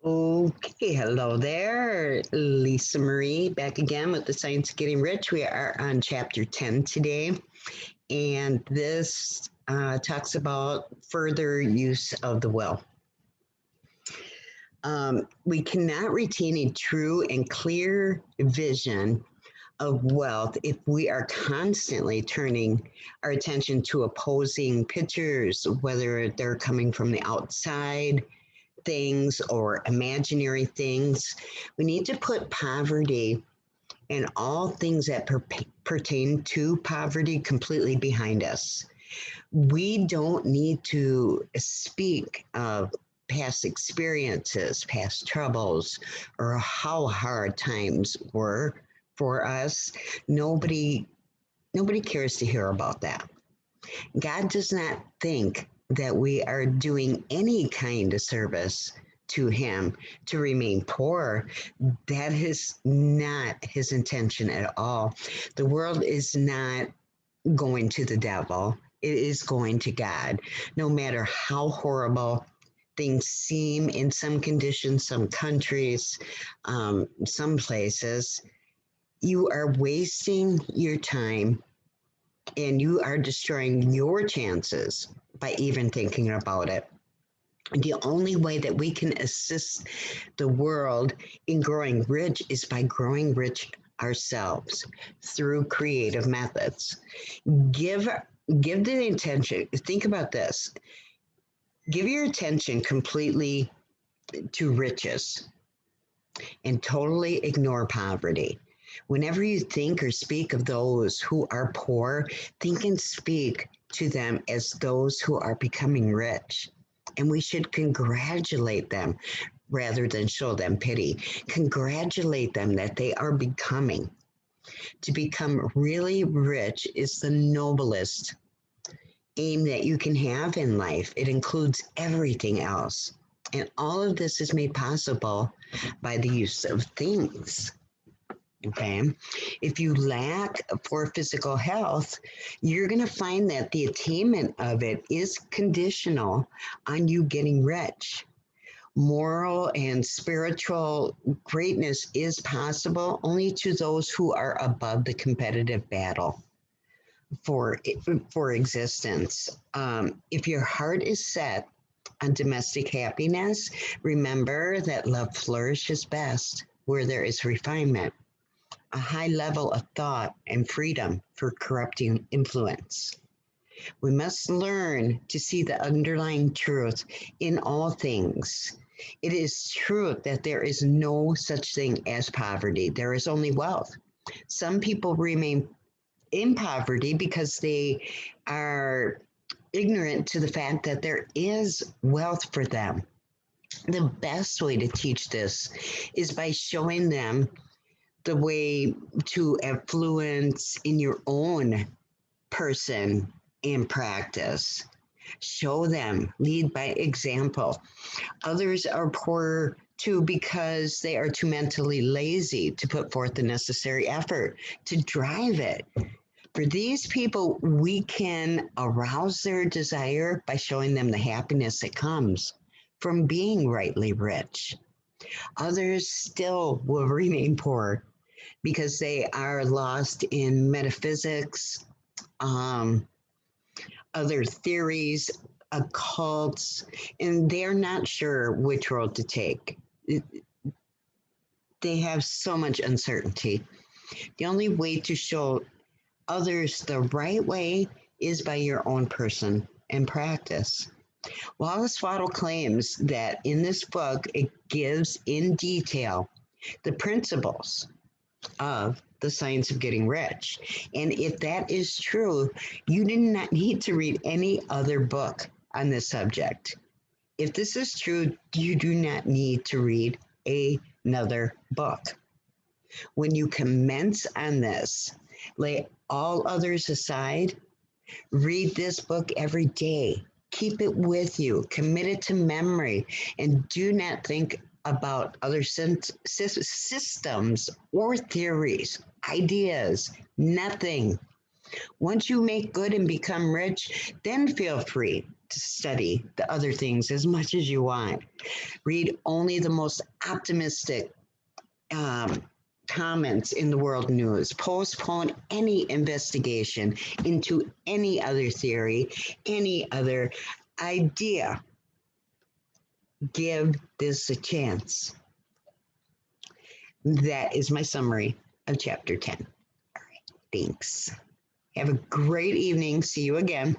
Okay, hello there. Lisa Marie back again with the Science of Getting Rich. We are on chapter 10 today, and this talks about further use of the will. We cannot retain a true and clear vision of wealth if we are constantly turning our attention to opposing pictures, whether they're coming from the outside things or imaginary things. We need to put poverty and all things that pertain to poverty completely behind us. We don't need to speak of past experiences, past troubles, or how hard times were for us. Nobody nobody cares to hear about that. God does not think that we are doing any kind of service to him to remain poor. That is not his intention at all. The world is not going to the devil. It is going to God, no matter how horrible things seem in some conditions, some countries, some places. You are wasting your time and you are destroying your chances by even thinking about it. The only way that we can assist the world in growing rich is by growing rich ourselves through creative methods. Give give the attention. Think about this. Give your attention completely to riches and totally ignore poverty. Whenever you think or speak of those who are poor, think and speak to them as those who are becoming rich. And we should congratulate them rather than show them pity. Congratulate them that they are becoming. To become really rich is the noblest aim that you can have in life. It includes everything else. And all of this is made possible by the use of things. Okay. If you lack for physical health, you're going to find that the attainment of it is conditional on you getting rich. Moral and spiritual greatness is possible only to those who are above the competitive battle for existence. If your heart is set on domestic happiness, remember that love flourishes best where there is refinement, a high level of thought and freedom for corrupting influence. We must learn to see the underlying truth in all things. It is true that there is no such thing as poverty. There is only wealth. Some people remain in poverty because they are ignorant to the fact that there is wealth for them. The best way to teach this is by showing them the way to affluence in your own person and practice. Show them, lead by example. Others are poor too because they are too mentally lazy to put forth the necessary effort to drive it. For these people, we can arouse their desire by showing them the happiness that comes from being rightly rich. Others still will remain poor because they are lost in metaphysics, um, other theories, occults, and they're not sure which road to take. They have so much uncertainty. The only way to show others the right way is by your own person and practice. Wallace Waddle claims that in this book, it gives in detail the principles of the science of getting rich. And if that is true, you do not need to read any other book on this subject. If this is true, you do not need to read another book. When you commence on this, lay all others aside, read this book every day. Keep it with you, commit it to memory, and do not think about other systems or theories, ideas, nothing. Once you make good and become rich, then feel free to study the other things as much as you want. Read only the most optimistic comments in the world news. Postpone any investigation into any other theory, any other idea. Give this a chance. That is my summary of chapter 10. All right, thanks. Have a great evening. See you again.